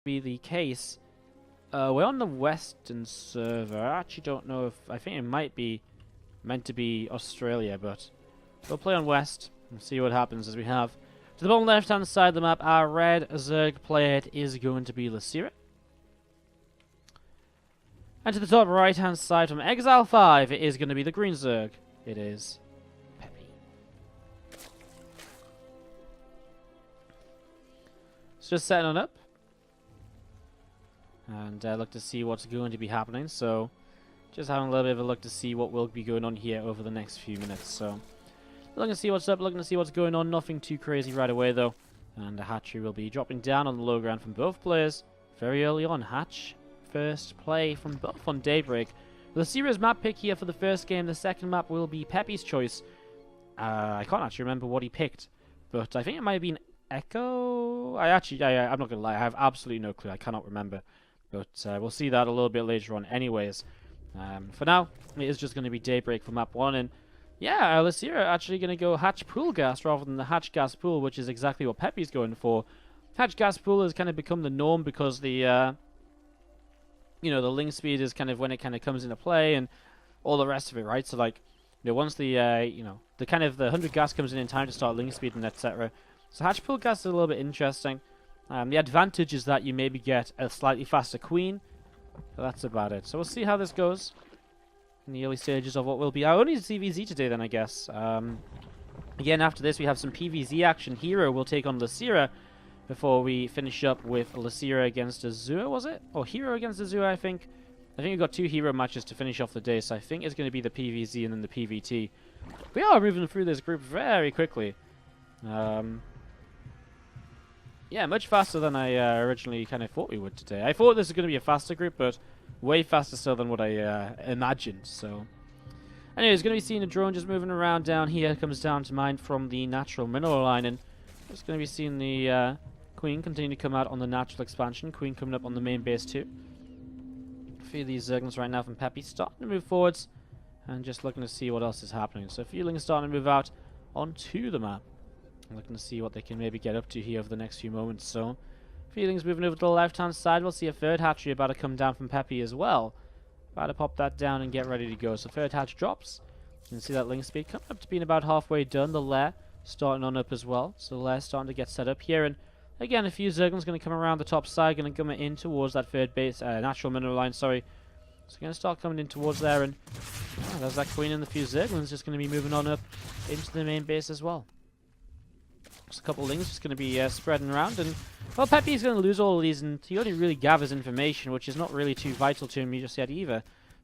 be the case. We're on the Western server. I actually don't know if... I think it might be meant to be Australia, but we'll play on West and see what happens as we have. To the bottom left-hand side of the map, our red Zerg player is going to be Losira. And to the top right-hand side from Exile 5, it is going to be the green Zerg. It is Peppy. It's just setting on up. And look to see what's going to be happening. So, just having a little bit of a look to see what will be going on here over the next few minutes. So, looking to see what's up, looking to see what's going on. Nothing too crazy right away, though. And the hatchery will be dropping down on the low ground from both players very early on. Hatch first play from both on Daybreak. Losira's map pick here for the first game. The second map will be Peppy's choice. I can't actually remember what he picked, but I think it might have been Echo. I'm not going to lie, I have absolutely no clue. I cannot remember. But we'll see that a little bit later on anyways. For now, it is just going to be Daybreak for map 1. And yeah, Losira actually going to go Hatch Pool Gas rather than the Hatch Gas Pool, which is exactly what Peppy's going for. Hatch Gas Pool has kind of become the norm because the... the link speed is kind of when it kind of comes into play and all the rest of it, right? So like, once the the kind of the 100 gas comes in time to start link speed and etc. So hatch pool gas is a little bit interesting. The advantage is that you maybe get a slightly faster queen, but that's about it. So we'll see how this goes in the early stages of what will be our only ZvZ today then, I guess. Again, after this we have some PvZ action. Hero will take on Losira before we finish up with Losira against Azure, was it? Or Hero against Azure, I think. I think we've got 2 Hero matches to finish off the day, so I think it's going to be the PvZ and then the PvT. We are moving through this group very quickly. Yeah, much faster than I originally kind of thought we would today. I thought this was going to be a faster group, but way faster still than what I imagined, so... Anyways, going to be seeing a drone just moving around down here. Comes down to mine from the natural mineral line, and just going to be seeing the... Queen continue to come out on the natural expansion. Queen coming up on the main base too. A few of these Zerglings right now from Peppy starting to move forwards and just looking to see what else is happening. So a few Lings starting to move out onto the map. Looking to see what they can maybe get up to here over the next few moments. So a few Lings moving over to the left hand side. We'll see a third hatchery about to come down from Peppy as well. About to pop that down and get ready to go. So third hatch drops. You can see that link speed coming up to being about halfway done. The lair starting on up as well. So the lair starting to get set up here, and again, a few Zerglings going to come around the top side, going to come in towards that third base, natural mineral line, sorry. So going to start coming in towards there, and there's that Queen and the few Zerglings just going to be moving on up into the main base as well. Just a couple of Lings just going to be spreading around, and well, Peppy's going to lose all of these, and he only really gathers information, which is not really too vital to him just yet either.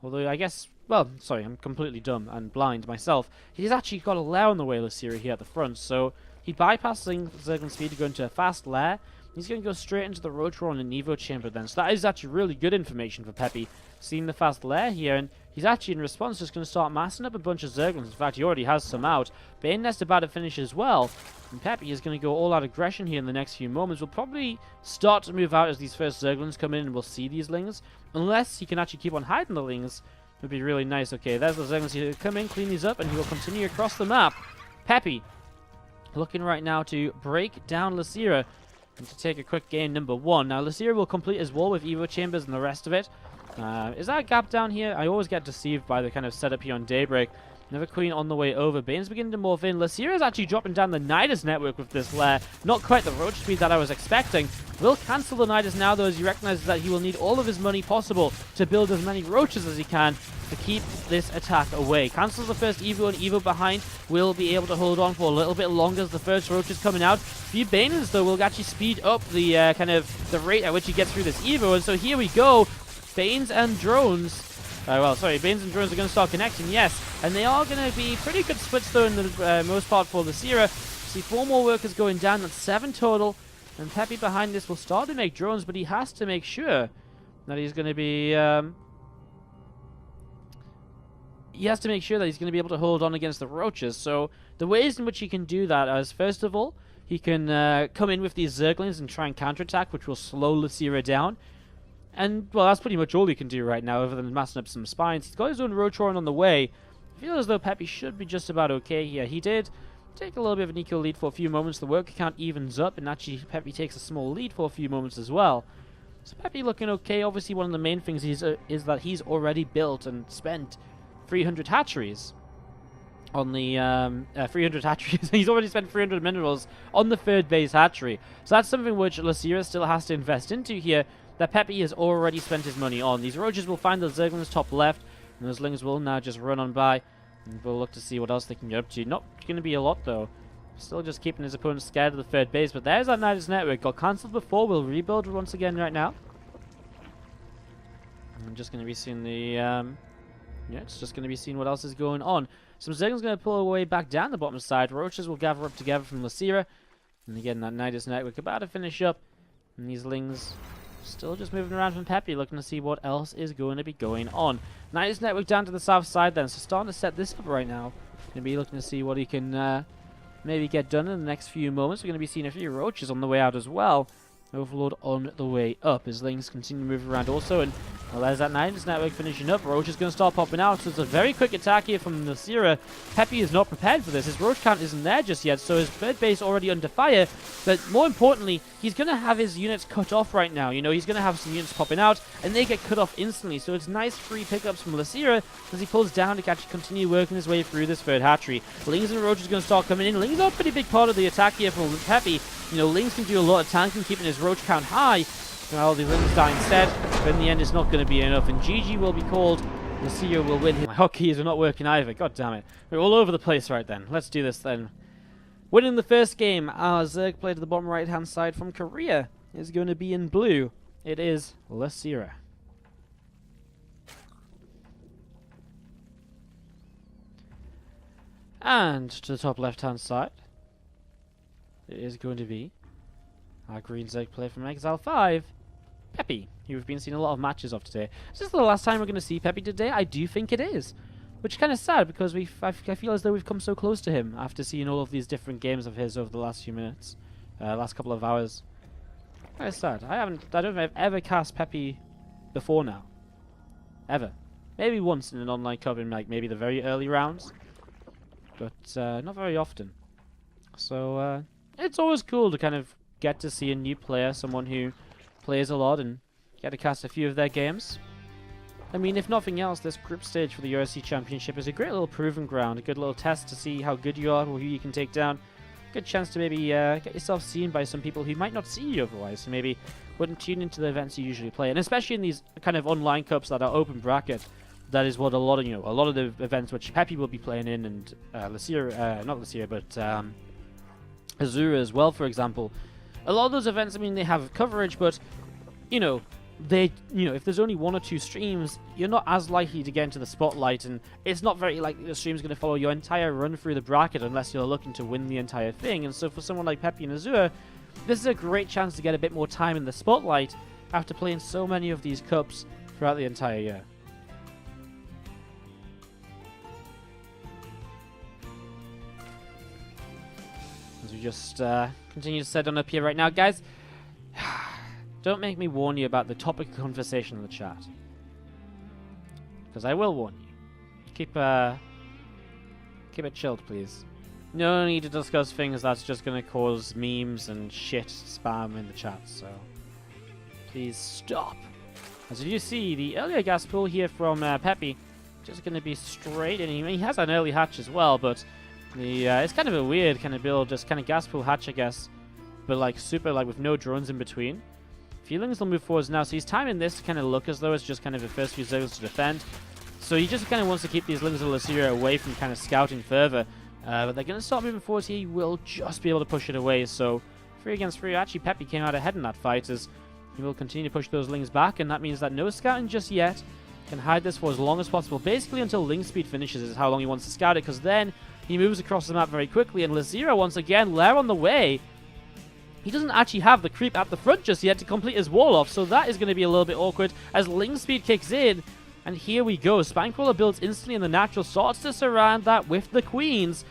Although I guess, well, sorry, I'm completely dumb and blind myself. He's actually got a lair on the way, Losira, here at the front, so... He bypassing Zergling speed to go into a fast lair. He's going to go straight into the Rotor and Evo chamber then. So that is actually really good information for Peppy. Seeing the fast lair here, and he's actually in response just going to start massing up a bunch of Zerglings. In fact, he already has some out. Bane Nest about to finish as well. And Peppy is going to go all out aggression here in the next few moments. We'll probably start to move out as these first Zerglings come in and we'll see these Lings. Unless he can actually keep on hiding the Lings. It would be really nice. Okay, there's the Zerglings. He'll come in, clean these up, and he will continue across the map. Peppy looking right now to break down Losira and to take a quick game number 1. Now, Losira will complete his wall with Evo chambers and the rest of it. Is that a gap down here? I always get deceived by the kind of setup here on Daybreak. Another Queen on the way over. Bane's beginning to morph in. Losira is actually dropping down the Nidus network with this lair. Not quite the roach speed that I was expecting. Will cancel the Nidus now, though, as he recognizes that he will need all of his money possible to build as many roaches as he can to keep this attack away. Cancels the first Evo, and Evo behind will be able to hold on for a little bit longer as the first roach is coming out. Few Baners, though, will actually speed up the the rate at which he gets through this Evo, and so here we go. Banes and drones. Banes and drones are going to start connecting, yes. And they are going to be pretty good splits, though, in the most part for Losira. See 4 more workers going down. That's 7 total. And Peppy behind this will start to make drones, but he has to make sure that he's going to be... he has to make sure that he's going to be able to hold on against the roaches. So the ways in which he can do that is, first of all, he can come in with these Zerglings and try and counterattack, which will slow Losira down. And, well, that's pretty much all he can do right now, other than massing up some spines. He's got his own Rotoron on the way. I feel as though Peppy should be just about okay here. He did take a little bit of an equal lead for a few moments. The worker count evens up, and actually Peppy takes a small lead for a few moments as well. So Peppy looking okay. Obviously, one of the main things is that he's already built and spent 300 hatcheries on the 300 hatcheries. He's already spent 300 minerals on the third base hatchery. So that's something which Losira still has to invest into here, that Peppy has already spent his money on. These roaches will find the Zerglings top left, and those lings will now just run on by, and we'll look to see what else they can get up to. Not going to be a lot, though. Still just keeping his opponent scared of the third base, but there's that Nidus network. Got cancelled before. We'll rebuild once again right now. I'm just going to be seeing the... yeah, it's just going to be seeing what else is going on. Some Zerglings going to pull away back down the bottom side. Roaches will gather up together from Losira. And again, that Nidus network about to finish up. And these lings still just moving around from Peppy, looking to see what else is going to be going on. Nidus network down to the south side then, so starting to set this up right now. Going to be looking to see what he can maybe get done in the next few moments. We're going to be seeing a few roaches on the way out as well. Overlord on the way up as lings continue to move around also, and well, there's that Nidus network finishing up. Roach is going to start popping out, so it's a very quick attack here from Losira. Peppy is not prepared for this. His roach count isn't there just yet, so his third base already under fire, but more importantly, he's going to have his units cut off right now. You know, he's going to have some units popping out, and they get cut off instantly, so it's nice free pickups from Losira as he pulls down to actually continue working his way through this third hatchery. Lings and roaches are going to start coming in. Lings are a pretty big part of the attack here from Peppy. You know, Lings can do a lot of tanking, keeping his roach count high. Well, the Lings die instead, but in the end it's not going to be enough, and GG will be called. Losira will win. My hotkeys are not working either, god damn it. We're all over the place right then. Let's do this then. Winning the first game, our Zerg player to the bottom right hand side from Korea is going to be in blue. It is Losira. And to the top left hand side, it is going to be our green Zerg player from Exile 5, Peppy, who we've been seeing a lot of matches of today. Is this the last time we're going to see Peppy today? I do think it is. Which is kind of sad, because I feel as though we've come so close to him after seeing all of these different games of his over the last few minutes. Last couple of hours. Very sad. I don't think I've ever cast Peppy before now. Ever. Maybe once in an online cup in like maybe the very early rounds. But not very often. So it's always cool to kind of get to see a new player, someone who plays a lot, and get to cast a few of their games. I mean, if nothing else, this group stage for the OSC Championship is a great little proving ground, a good little test to see how good you are or who you can take down. Good chance to maybe get yourself seen by some people who might not see you otherwise, who maybe wouldn't tune into the events you usually play. And especially in these kind of online cups that are open bracket, that is what a lot of the events which Peppy will be playing in, and Losira, not Losira, but Azura as well, for example. A lot of those events, I mean, they have coverage, but if there's only one or two streams, you're not as likely to get into the spotlight, and it's not very likely the stream's going to follow your entire run through the bracket unless you're looking to win the entire thing. And so for someone like Peppy and Azura, this is a great chance to get a bit more time in the spotlight after playing so many of these cups throughout the entire year. As we just continue to set on up here right now, guys. Don't make me warn you about the topic of conversation in the chat, because I will warn you. Keep it chilled, please. No need to discuss things that's just going to cause memes and shit spam in the chat, so please stop. As you see, the earlier gas pool here from Peppy just going to be straight in. He has an early hatch as well, but it's kind of a weird kind of build, just kind of gas pool hatch, I guess, but like super, like with no drones in between. Feelings will move forwards now, so he's timing this to kind of look as though it's just kind of the first few Zerglings to defend. So he just kind of wants to keep these Lings of Losira away from kind of scouting further. But they're going to start moving forwards. He will just be able to push it away. So 3 against 3. Actually, Peppy came out ahead in that fight as he will continue to push those Lings back. And that means that no scouting just yet. Can hide this for as long as possible. Basically until Ling speed finishes is how long he wants to scout it. Because then he moves across the map very quickly. And Losira, once again, Lair on the way. He doesn't actually have the creep at the front just yet to complete his wall off, so that is going to be a little bit awkward as Ling speed kicks in. And here we go. Spinecrawler builds instantly in the natural, starts to surround that with the Queens.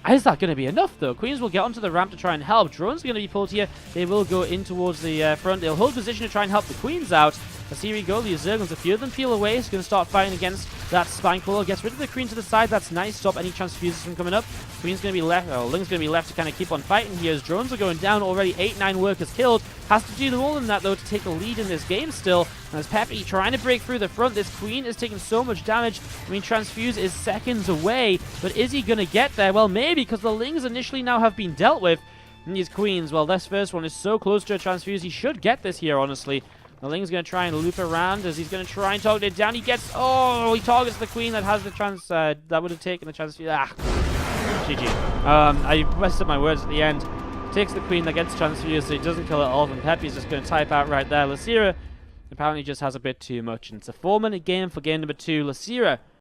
Is that going to be enough, though? Queens will get onto the ramp to try and help. Drones are going to be pulled here. They will go in towards the front. They'll hold position to try and help the Queens out. As here we go, the Zerglings, a few of them peel away. It's going to start fighting against that Spine Crawler. Gets rid of the Queen to the side. That's nice. Stop any transfuses from coming up. Queen's going to be left, Ling's going to be left to kind of keep on fighting here as drones are going down. Already 8-9 workers killed. Has to do more than that, though, to take the lead in this game still. And as Peppy trying to break through the front, this Queen is taking so much damage. I mean, Transfuse is seconds away, but is he going to get there? Well, maybe, because the Lings initially now have been dealt with. And these Queens, well, this first one is so close to a Transfuse. He should get this here, honestly. The Ling's going to try and loop around as he's going to try and target it down. He gets, oh, he targets the Queen that has the that would have taken the Transfuse. Ah, GG. I messed up my words at the end. Takes the Queen that gets Transfused, so he doesn't kill it off, and Peppy's just going to type out right there. Losira apparently just has a bit too much, and it's a 4-minute game for game number 2. Losira